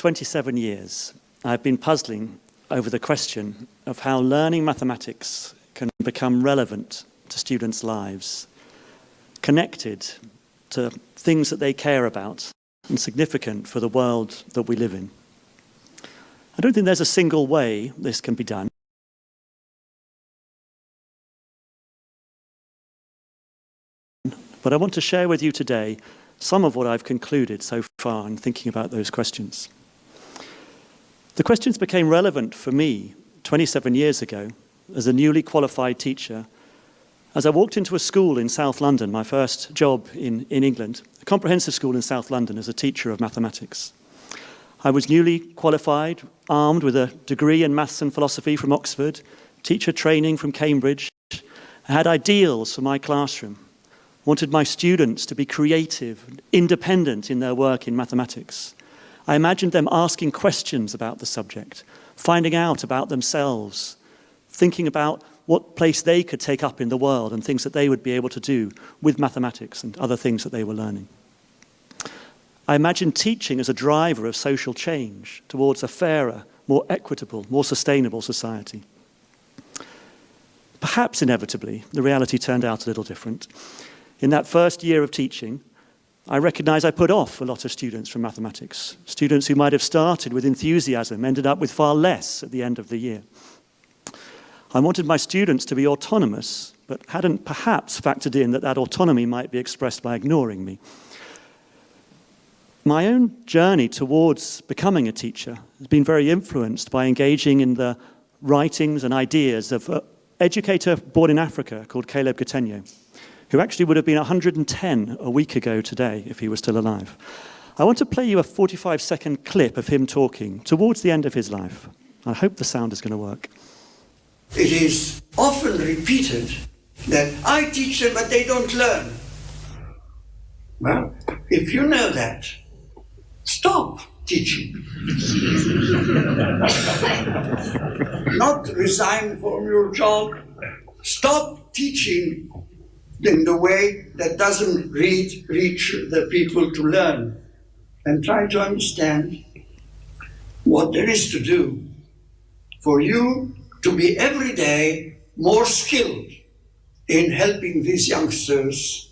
27 years, I've been puzzling over the question of how learning mathematics can become relevant to students' lives, connected to things that they care about and significant for the world that we live in. I don't think there's a single way this can be done. But I want to share with you today some of what I've concluded so far in thinking about those questions. The questions became relevant for me 27 years ago as a newly qualified teacher as I walked into a school in South London, my first job in England, a comprehensive school in South London as a teacher of mathematics. I was newly qualified, armed with a degree in maths and philosophy from Oxford, teacher training from Cambridge. I had ideals for my classroom, wanted my students to be creative and independent in their work in mathematics. I imagined them asking questions about the subject, finding out about themselves, thinking about what place they could take up in the world and things that they would be able to do with mathematics and other things that they were learning. I imagined teaching as a driver of social change towards a fairer, more equitable, more sustainable society. Perhaps inevitably, the reality turned out a little different. In that first year of teaching, I recognize I put off a lot of students from mathematics. Students who might have started with enthusiasm ended up with far less at the end of the year. I wanted my students to be autonomous, but hadn't perhaps factored in that autonomy might be expressed by ignoring me. My own journey towards becoming a teacher has been very influenced by engaging in the writings and ideas of an educator born in Africa called Caleb Gatenyo, who actually would have been 110 a week ago today if he was still alive. I want to play you a 45-second clip of him talking towards the end of his life. I hope the sound is going to work. It is often repeated that I teach them but they don't learn. Well, if you know that, stop teaching. Not resign from your job. Stop teaching in the way that doesn't reach the people to learn, and try to understand what there is to do for you to be every day more skilled in helping these youngsters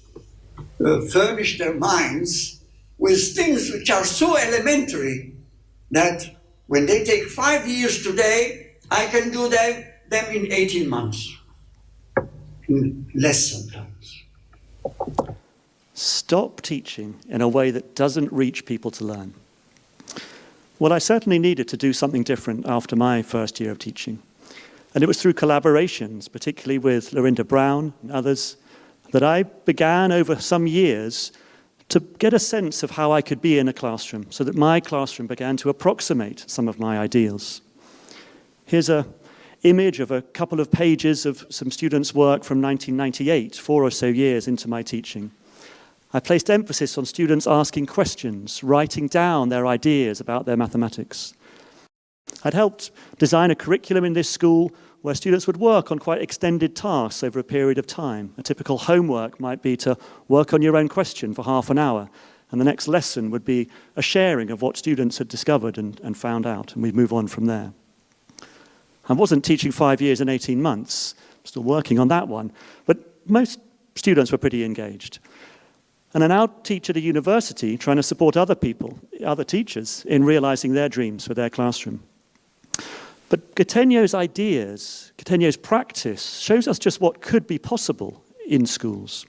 furnish their minds with things which are so elementary that when they take 5 years today, I can do them in 18 months, less sometimes. Stop teaching in a way that doesn't reach people to learn. Well, I certainly needed to do something different after my first year of teaching. And it was through collaborations, particularly with Lorinda Brown and others, that I began over some years to get a sense of how I could be in a classroom, so that my classroom began to approximate some of my ideals. Here's an image of a couple of pages of some students' work from 1998, 4 or so years into my teaching. I placed emphasis on students asking questions, writing down their ideas about their mathematics. I'd helped design a curriculum in this school where students would work on quite extended tasks over a period of time. A typical homework might be to work on your own question for half an hour, and the next lesson would be a sharing of what students had discovered and found out, and we'd move on from there. I wasn't teaching 5 years and 18 months, still working on that one, but most students were pretty engaged. And I now teach at a university trying to support other people, other teachers, in realizing their dreams for their classroom. But Gatenyo's ideas, Gatenyo's practice shows us just what could be possible in schools.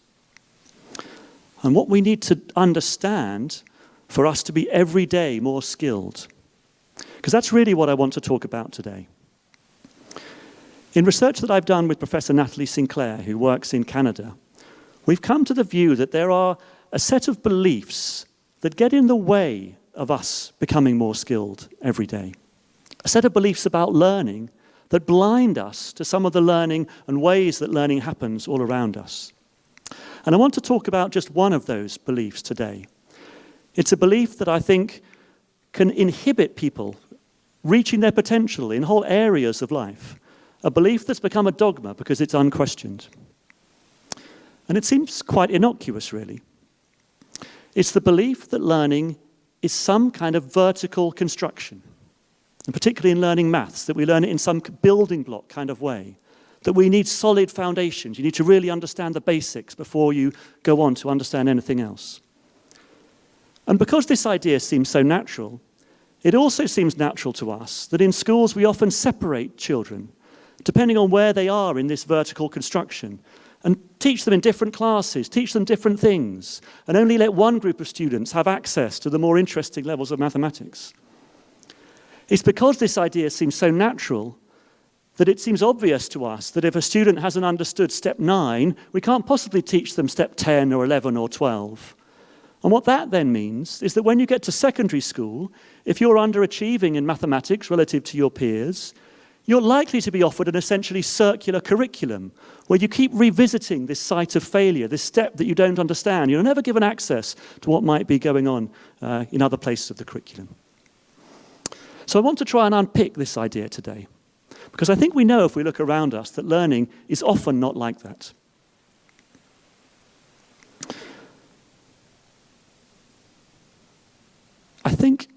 And what we need to understand for us to be every day more skilled. Because that's really what I want to talk about today. In research that I've done with Professor Nathalie Sinclair, who works in Canada, we've come to the view that there are a set of beliefs that get in the way of us becoming more skilled every day. A set of beliefs about learning that blind us to some of the learning and ways that learning happens all around us. And I want to talk about just one of those beliefs today. It's a belief that I think can inhibit people reaching their potential in whole areas of life. A belief that's become a dogma because it's unquestioned. And it seems quite innocuous, really. It's the belief that learning is some kind of vertical construction, and particularly in learning maths, that we learn it in some building block kind of way, that we need solid foundations. You need to really understand the basics before you go on to understand anything else. And because this idea seems so natural, it also seems natural to us that in schools we often separate children, depending on where they are in this vertical construction, and teach them in different classes, teach them different things, and only let one group of students have access to the more interesting levels of mathematics. It's because this idea seems so natural that it seems obvious to us that if a student hasn't understood step 9, we can't possibly teach them step 10 or 11 or 12. And what that then means is that when you get to secondary school, if you're underachieving in mathematics relative to your peers, you're likely to be offered an essentially circular curriculum where you keep revisiting this site of failure, this step that you don't understand. You're never given access to what might be going on in other places of the curriculum. So I want to try and unpick this idea today, because I think we know if we look around us that learning is often not like that. I think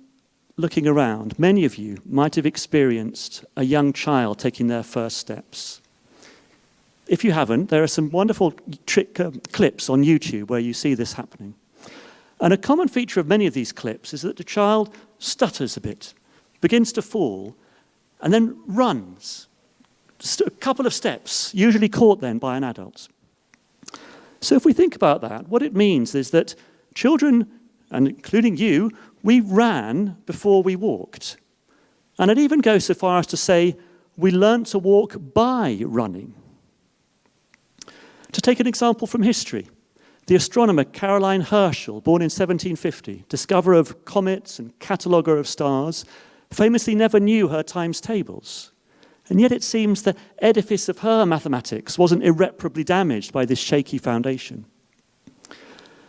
looking around, many of you might have experienced a young child taking their first steps. If you haven't, there are some wonderful clips on YouTube where you see this happening. And a common feature of many of these clips is that the child stutters a bit, begins to fall, and then runs. Just a couple of steps, usually caught then by an adult. So if we think about that, what it means is that children, and including you, we ran before we walked. And I'd even go so far as to say we learnt to walk by running. To take an example from history, the astronomer Caroline Herschel, born in 1750, discoverer of comets and cataloguer of stars, famously never knew her times tables. And yet it seems the edifice of her mathematics wasn't irreparably damaged by this shaky foundation.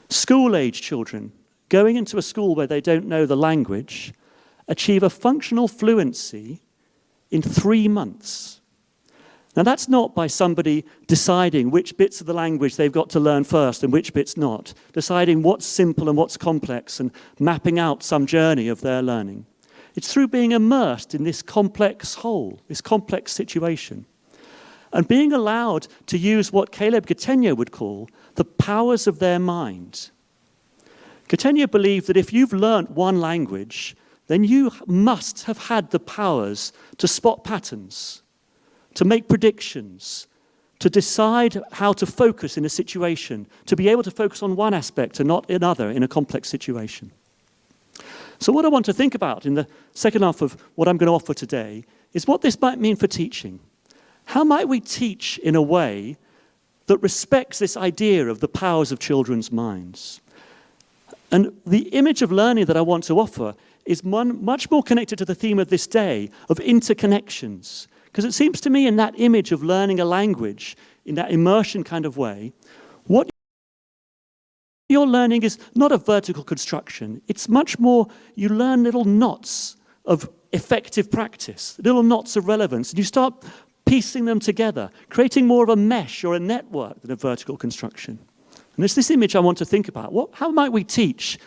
School-age children, going into a school where they don't know the language, achieve a functional fluency in 3 months. Now that's not by somebody deciding which bits of the language they've got to learn first and which bits not, deciding what's simple and what's complex and mapping out some journey of their learning. It's through being immersed in this complex whole, this complex situation, and being allowed to use what Caleb Gattegno would call the powers of their mind. Gattegno believed that if you've learnt one language, then you must have had the powers to spot patterns, to make predictions, to decide how to focus in a situation, to be able to focus on one aspect and not another in a complex situation. So what I want to think about in the second half of what I'm going to offer today is what this might mean for teaching. How might we teach in a way that respects this idea of the powers of children's minds? And the image of learning that I want to offer is one much more connected to the theme of this day, of interconnections. Because it seems to me in that image of learning a language, in that immersion kind of way, what you're learning is not a vertical construction. It's much more, you learn little knots of effective practice, little knots of relevance, and you start piecing them together, creating more of a mesh or a network than a vertical construction. And it's this image I want to think about. How might we teach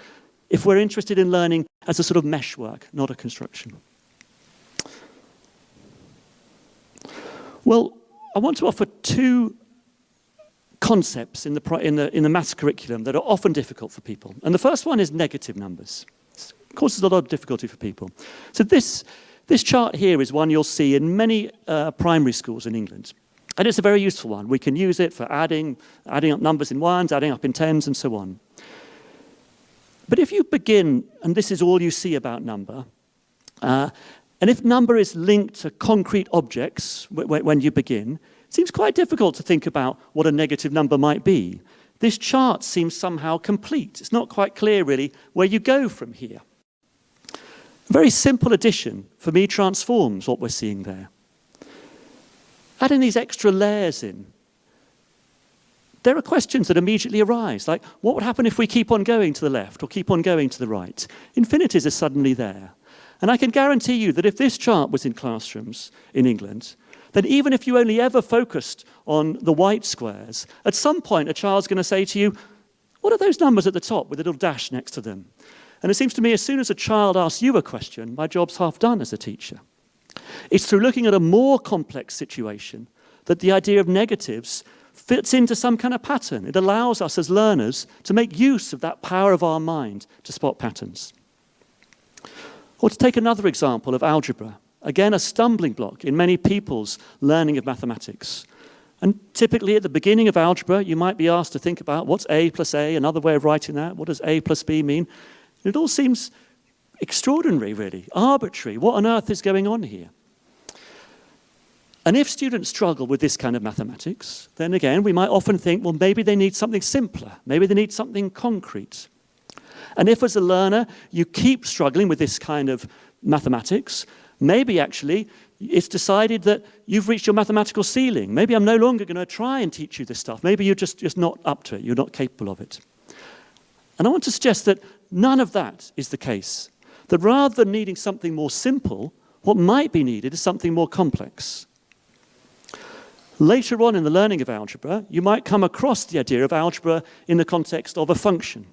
if we're interested in learning as a sort of meshwork, not a construction? Well, I want to offer two concepts in the maths curriculum that are often difficult for people. And the first one is negative numbers. It causes a lot of difficulty for people. So this chart here is one you'll see in many primary schools in England. And it's a very useful one. We can use it for adding up numbers in ones, adding up in tens, and so on. But if you begin, and this is all you see about number, and if number is linked to concrete objects when you begin, it seems quite difficult to think about what a negative number might be. This chart seems somehow complete. It's not quite clear, really, where you go from here. A very simple addition, for me, transforms what we're seeing there. Adding these extra layers in, there are questions that immediately arise, like what would happen if we keep on going to the left or keep on going to the right? Infinities are suddenly there. And I can guarantee you that if this chart was in classrooms in England, then even if you only ever focused on the white squares, at some point a child's going to say to you, what are those numbers at the top with a little dash next to them? And it seems to me as soon as a child asks you a question, my job's half done as a teacher. It's through looking at a more complex situation that the idea of negatives fits into some kind of pattern. It allows us as learners to make use of that power of our mind to spot patterns. Or to take another example of algebra, again a stumbling block in many people's learning of mathematics. And typically at the beginning of algebra, you might be asked to think about what's a plus a, another way of writing that, what does a plus b mean? It all seems extraordinary, really, arbitrary. What on earth is going on here? And if students struggle with this kind of mathematics, then again, we might often think, well, maybe they need something simpler. Maybe they need something concrete. And if as a learner, you keep struggling with this kind of mathematics, maybe actually it's decided that you've reached your mathematical ceiling. Maybe I'm no longer going to try and teach you this stuff. Maybe you're just not up to it. You're not capable of it. And I want to suggest that none of that is the case. That rather than needing something more simple, what might be needed is something more complex. Later on in the learning of algebra, you might come across the idea of algebra in the context of a function.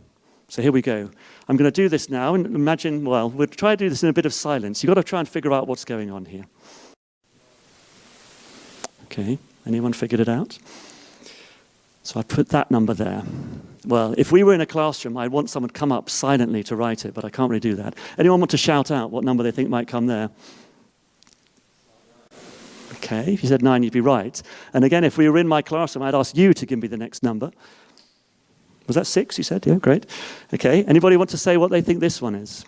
So here we go. I'm going to do this now, and imagine, well, we'll try to do this in a bit of silence. You've got to try and figure out what's going on here. Okay, anyone figured it out? So I put that number there. Well, if we were in a classroom, I'd want someone to come up silently to write it, but I can't really do that. Anyone want to shout out what number they think might come there? Okay, if you said 9, you'd be right. And again, if we were in my classroom, I'd ask you to give me the next number. Was that 6, you said? Yeah, great. Okay, anybody want to say what they think this one is?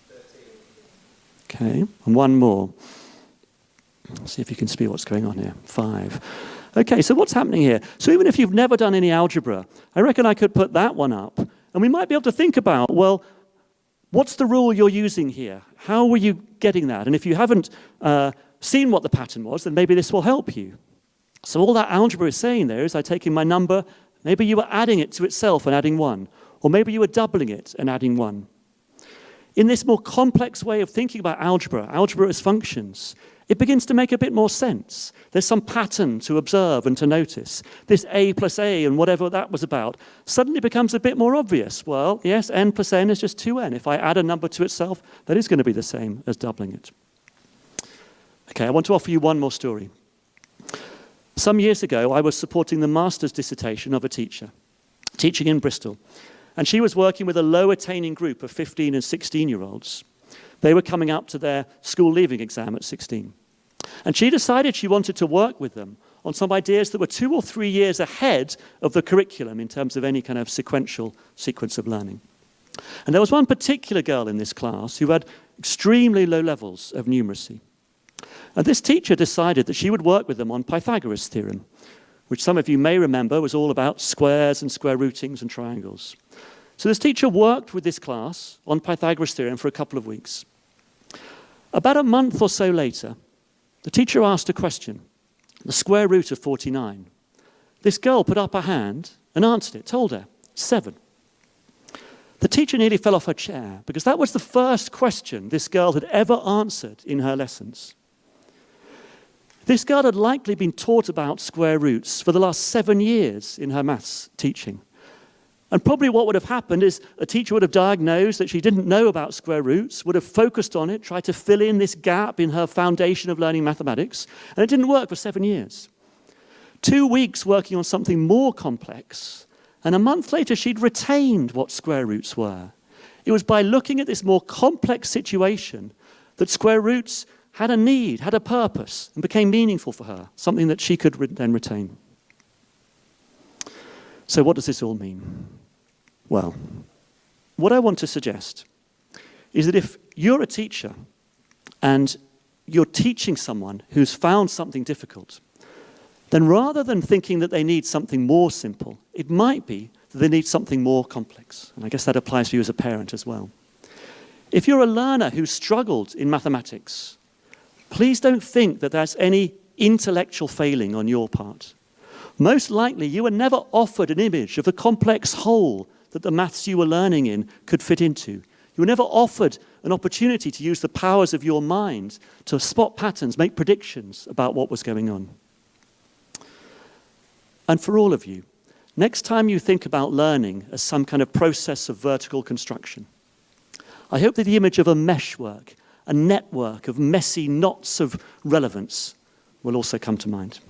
13. Okay, and one more. Let's see if you can see what's going on here. 5. Okay, so what's happening here? So even if you've never done any algebra, I reckon I could put that one up, and we might be able to think about, well, what's the rule you're using here? How were you getting that? And if you haven't seen what the pattern was, then maybe this will help you. So all that algebra is saying there is I'm taking my number, maybe you were adding it to itself and adding 1, or maybe you were doubling it and adding 1. In this more complex way of thinking about algebra as functions, it begins to make a bit more sense. There's some pattern to observe and to notice. This a plus a and whatever that was about suddenly becomes a bit more obvious. Well, yes, n plus n is just 2n. If I add a number to itself, that is going to be the same as doubling it. Okay, I want to offer you one more story. Some years ago, I was supporting the master's dissertation of a teacher, teaching in Bristol. And she was working with a low-attaining group of 15 and 16-year-olds. They were coming up to their school leaving exam at 16. And she decided she wanted to work with them on some ideas that were 2 or 3 years ahead of the curriculum in terms of any kind of sequential sequence of learning. And there was one particular girl in this class who had extremely low levels of numeracy. And this teacher decided that she would work with them on Pythagoras' theorem, which some of you may remember was all about squares and square rootings and triangles. So this teacher worked with this class on Pythagoras' theorem for a couple of weeks. About a month or so later, the teacher asked a question, the square root of 49. This girl put up her hand and answered it, told her, 7. The teacher nearly fell off her chair because that was the first question this girl had ever answered in her lessons. This girl had likely been taught about square roots for the last 7 years in her maths teaching. And probably what would have happened is a teacher would have diagnosed that she didn't know about square roots, would have focused on it, tried to fill in this gap in her foundation of learning mathematics, and it didn't work for 7 years. 2 weeks working on something more complex, and a month later she'd retained what square roots were. It was by looking at this more complex situation that square roots had a need, had a purpose, and became meaningful for her, something that she could then retain. So what does this all mean? Well, what I want to suggest is that if you're a teacher and you're teaching someone who's found something difficult, then rather than thinking that they need something more simple, it might be that they need something more complex. And I guess that applies to you as a parent as well. If you're a learner who's struggled in mathematics, please don't think that there's any intellectual failing on your part. Most likely, you were never offered an image of the complex whole that the maths you were learning in could fit into. You were never offered an opportunity to use the powers of your mind to spot patterns, make predictions about what was going on. And for all of you, Next time you think about learning as some kind of process of vertical construction, I hope that the image of a meshwork, a network of messy knots of relevance will also come to mind.